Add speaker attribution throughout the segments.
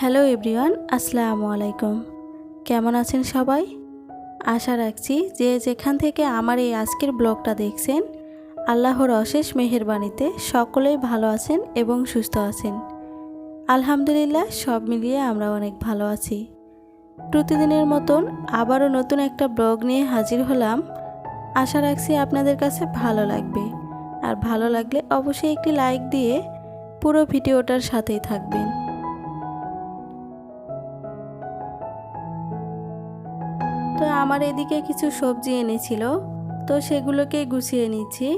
Speaker 1: Hello everyone, আসসালামু আলাইকুম। কেমন আছেন সবাই? আশা রাখছি যে যেখান থেকে আমার এই আজকের ব্লগটা দেখছেন, আল্লাহর অশেষ মেহেরবানিতে সকলেই ভালো আছেন এবং সুস্থ আছেন। আলহামদুলিল্লাহ, সব মিলিয়ে আমরা অনেক ভালো আছি। প্রতিদিনের মতন আবারও নতুন একটা ব্লগ নিয়ে হাজির হলাম। আশা রাখছি আপনাদের কাছে ভালো লাগবে, আর ভালো লাগলে অবশ্যই একটি লাইক দিয়ে পুরো ভিডিওটার সাথেই থাকবেন। তো আমার এদিকে কিছু সবজি এনেছিল, তো সেগুলোকে গুছিয়ে নিচ্ছি।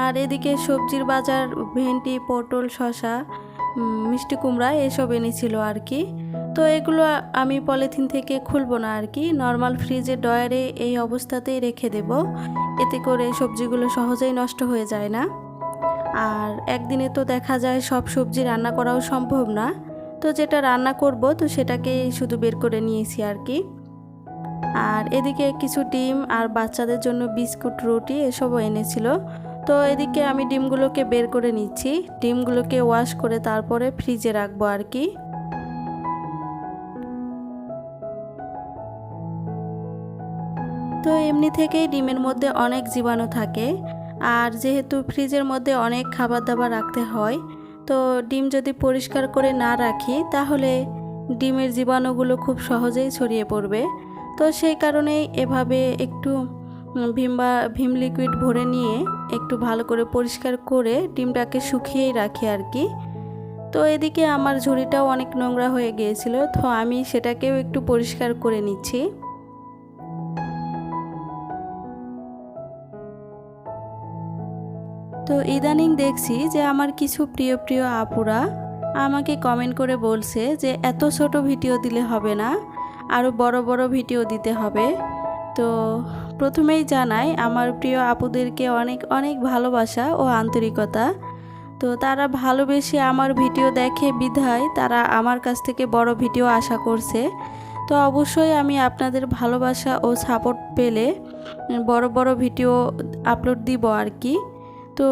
Speaker 1: আর এদিকে সবজির বাজার ভেন্ডি, পটল, শসা, মিষ্টি কুমড়া এসব এনেছিল আর কি। তো এগুলো আমি পলিথিন থেকে খুলবো না আর কি, নর্মাল ফ্রিজে ডয়ারে এই অবস্থাতেই রেখে দেব। এতে করে সবজিগুলো সহজেই নষ্ট হয়ে যায় না। আর একদিনে তো দেখা যায় সব সবজি রান্না করাও সম্ভব না, তো যেটা রান্না করব তো সেটাকেই শুধু বের করে নিয়েছি আর কি। আর এদিকে কিছু ডিম আর বাচ্চাদের জন্য বিস্কুট, রুটি এসবও এনেছিল। তো এদিকে আমি ডিমগুলোকে বের করে নিচ্ছি, ডিমগুলোকে ওয়াশ করে তারপরে ফ্রিজে রাখবো আর কি। তো এমনি থেকেই ডিমের মধ্যে অনেক জীবাণু থাকে, আর যেহেতু ফ্রিজের মধ্যে অনেক খাবার দাবার রাখতে হয়, তো ডিম যদি পরিষ্কার করে না রাখি তাহলে ডিমের জীবাণুগুলো খুব সহজেই ছড়িয়ে পড়বে। তো সেই কারণেই এভাবে একটু ভিম লিকুইড ভরে নিয়ে একটু ভালো করে পরিষ্কার করে ডিমটাকে শুকিয়েই রাখি আর কি। তো এদিকে আমার ঝুড়িটাও অনেক নোংরা হয়ে গিয়েছিল, তো আমি সেটাকেও একটু পরিষ্কার করে নিচ্ছি। তো ইদানিং দেখছি যে আমার কিছু প্রিয় প্রিয় আপুরা আমাকে কমেন্ট করে বলছে যে এত ছোট ভিডিও দিলে হবে না, আরও বড় বড় ভিডিও দিতে হবে। তো প্রথমেই জানাই আমার প্রিয় আপুদেরকে অনেক অনেক ভালোবাসা ও আন্তরিকতা। তো তারা ভালোবেসে আমার ভিডিও দেখে বিধায় তারা আমার কাছ থেকে বড় ভিডিও আশা করছে। তো অবশ্যই আমি আপনাদের ভালোবাসা ও সাপোর্ট পেলে বড় বড় ভিডিও আপলোড দিব আর কি। তো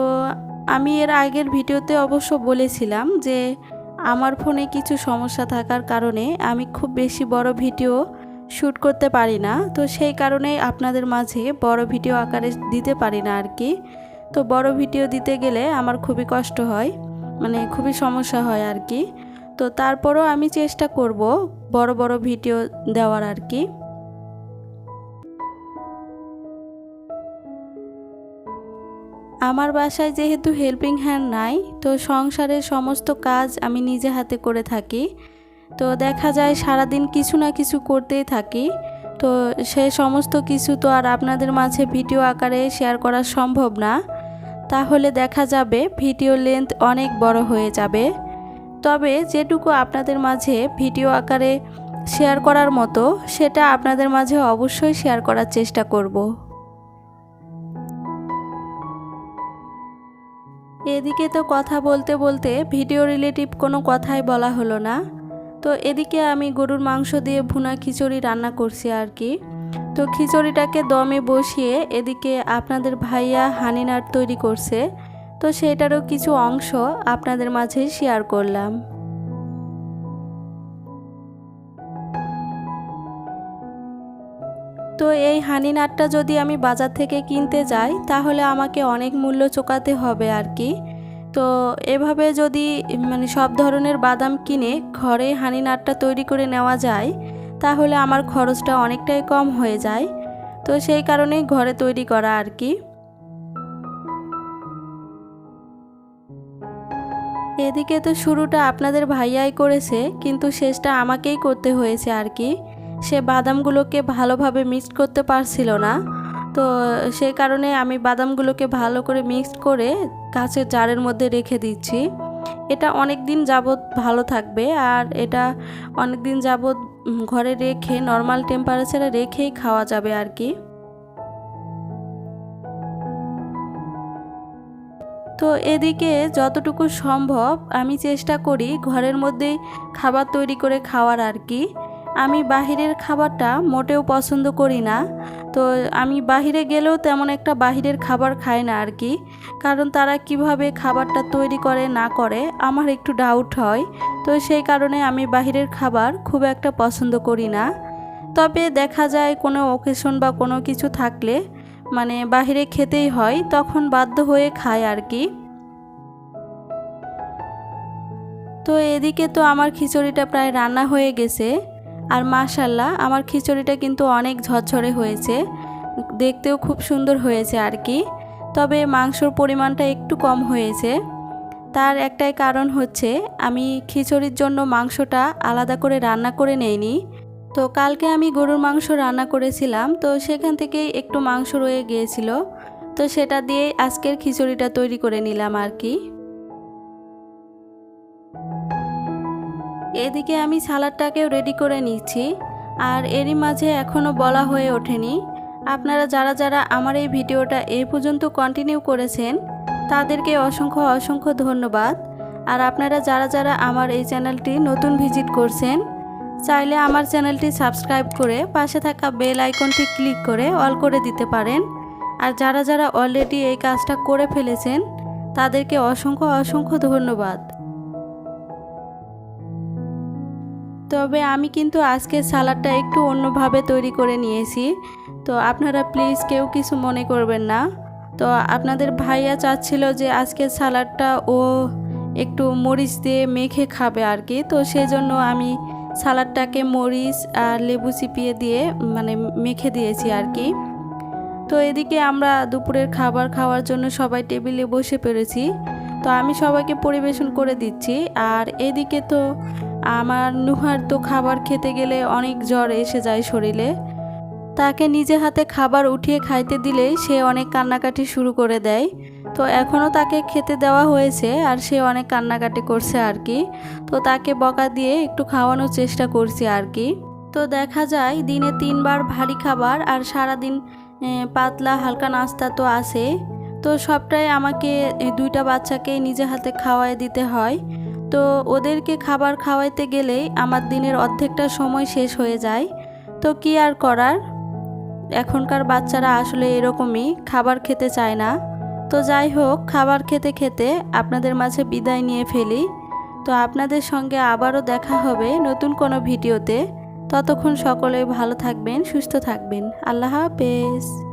Speaker 1: আমি এর আগের ভিডিওতে অবশ্য বলেছিলাম যে আমার ফোনে কিছু সমস্যা থাকার কারণে আমি খুব বেশি বড় ভিডিও শ্যুট করতে পারি না, তো সেই কারণেই আপনাদের মাঝে বড় ভিডিও আকারে দিতে পারি না আর কি। তো বড় ভিডিও দিতে গেলে আমার খুবই কষ্ট হয়, মানে খুবই সমস্যা হয় আর কি। তো তারপরও আমি চেষ্টা করব বড় বড় ভিডিও দেওয়ার আর কি। আমার বাসায় যেহেতু হেল্পিং হ্যান্ড নাই, তো সংসারের সমস্ত কাজ আমি নিজে হাতে করে থাকি। তো দেখা যায় সারাদিন কিছু না কিছু করতেই থাকি। তো সেই সমস্ত কিছু তো আর আপনাদের মাঝে ভিডিও আকারে শেয়ার করা সম্ভব না, তাহলে দেখা যাবে ভিডিও লেন্থ অনেক বড় হয়ে যাবে। তবে যেটুকু আপনাদের মাঝে ভিডিও আকারে শেয়ার করার মতো সেটা আপনাদের মাঝে অবশ্যই শেয়ার করার চেষ্টা করব। এদিকে তো কথা বলতে বলতে ভিডিও রিলেটিভ কোনো কথাই বলা হলো না। তো এদিকে আমি গরুর মাংস দিয়ে ভুনা খিচুড়ি রান্না করছি আর কি। তো খিচুড়িটাকে দমে বসিয়ে এদিকে আপনাদের ভাইয়া হানিনাট তৈরি করছে, তো সেটারও কিছু অংশ আপনাদের মাঝে শেয়ার করলাম। তো এই হানিনাটটা যদি আমি বাজার থেকে কিনতে যাই তাহলে আমাকে অনেক মূল্য চোকাতে হবে আর কি। তো এভাবে যদি সব ধরনের বাদাম কিনে ঘরে হানিনাটটা তৈরি করে নেওয়া যায় তাহলে আমার খরচটা অনেকটাই কম হয়ে যায়। তো সেই কারণেই ঘরে তৈরি করা আর কি। এদিকে তো শুরুটা আপনাদের ভাইয়াই করেছে, কিন্তু শেষটা আমাকেই করতে হয়েছে আর কি। সে বাদামগুলোকে ভালোভাবে মিক্সড করতে পারছিল না, তো সেই কারণে আমি বাদামগুলোকে ভালো করে মিক্সড করে কাঁচের জারের মধ্যে রেখে দিচ্ছি। এটা অনেক দিন যাবত ভালো থাকবে, আর এটা অনেক দিন যাবত ঘরে রেখে নর্মাল টেম্পারেচারে রেখেই খাওয়া যাবে আর কি। তো এদিকে যতটুকু সম্ভব আমি চেষ্টা করি ঘরের মধ্যেই খাবার তৈরি করে খাওয়ার আর কি। আমি বাহিরের খাবারটা মোটেও পছন্দ করি না। তো আমি বাহিরে গেলেও তেমন একটা বাহিরের খাবার খাই না আর কি, কারণ তারা কিভাবে খাবারটা তৈরি করে না করে আমার একটু ডাউট হয়। তো সেই কারণে আমি বাহিরের খাবার খুব একটা পছন্দ করি না। তবে দেখা যায় কোনো অকেশন বা কোনো কিছু থাকলে মানে বাহিরে খেতেই হয়, তখন বাধ্য হয়ে খাই আর কি। তো এদিকে তো আমার খিচুড়িটা প্রায় রান্না হয়ে গেছে। আর মাশাল্লাহ আমার খিচুড়িটা কিন্তু অনেক ঝরঝরে হয়েছে, দেখতেও খুব সুন্দর হয়েছে আর কি। তবে মাংসর পরিমাণটা একটু কম হয়েছে। তার একটাই কারণ হচ্ছে আমি খিচুড়ির জন্য মাংসটা আলাদা করে রান্না করে নেইনি। তো কালকে আমি গরুর মাংস রান্না করেছিলাম, তো সেখান থেকেই একটু মাংস রয়ে গিয়েছিল, তো সেটা দিয়ে আজকের খিচুড়িটা তৈরি করে নিলাম আর কি। এদিকে আমি সালাডটাকেও রেডি করে নিচ্ছি। আর এরই মাঝে এখনও বলা হয়ে ওঠেনি, আপনারা যারা যারা আমার এই ভিডিওটা এই পর্যন্ত কন্টিনিউ করেছেন তাদেরকে অসংখ্য অসংখ্য ধন্যবাদ। আর আপনারা যারা যারা আমার এই চ্যানেলটি নতুন ভিজিট করছেন, চাইলে আমার চ্যানেলটি সাবস্ক্রাইব করে পাশে থাকা বেল আইকনটি ক্লিক করে অল করে দিতে পারেন। আর যারা যারা অলরেডি এই কাজটা করে ফেলেছেন তাদেরকে অসংখ্য অসংখ্য ধন্যবাদ। তবে আমি কিন্তু আজকের সালাডটা একটু অন্যভাবে তৈরি করে নিয়েছি, তো আপনারা প্লিজ কেউ কিছু মনে করবেন না। তো আপনাদের ভাইয়া চাচ্ছিল যে আজকের সালাডটা ও একটু মরিচ দিয়ে মেখে খাবে আর কি, তো সেজন্য আমি সালাডটাকে মরিচ আর লেবু চিপিয়ে দিয়ে মানে মেখে দিয়েছি আর কি। তো এদিকে আমরা দুপুরের খাবার খাওয়ার জন্য সবাই টেবিলে বসে পড়েছি। তো আমি সবাইকে পরিবেশন করে দিচ্ছি। আর এদিকে তো আমার নুহার তো খাবার খেতে গেলে অনেক জ্বর এসে যায় শরীরে। তাকে নিজে হাতে খাবার উঠিয়ে খাইতে দিলেই সে অনেক কান্নাকাটি শুরু করে দেয়। তো এখনও তাকে খেতে দেওয়া হয়েছে আর সে অনেক কান্নাকাটি করছে আর কি। তো তাকে বকা দিয়ে একটু খাওয়ানোর চেষ্টা করছি আর কি। তো দেখা যায় দিনে 3 বার ভারী খাবার আর সারাদিন পাতলা হালকা নাস্তা তো আছে। তো সবটাই আমাকে 2টা বাচ্চাকে নিজে হাতে খাওয়াই দিতে হয়। তো ওদেরকে খাবার খাওয়াইতে গেলেই আমার দিনের অর্ধেকটা সময় শেষ হয়ে যায়। তো কি আর করার, এখনকার বাচ্চারা আসলে এরকমই, খাবার খেতে চায় না। তো যাই হোক, খাবার খেতে খেতে আপনাদের মাঝে বিদায় নিয়ে ফেলি। তো আপনাদের সঙ্গে আবারও দেখা হবে নতুন কোনো ভিডিওতে। ততক্ষণ সকলে ভালো থাকবেন, সুস্থ থাকবেন। আল্লাহ হাফেজ।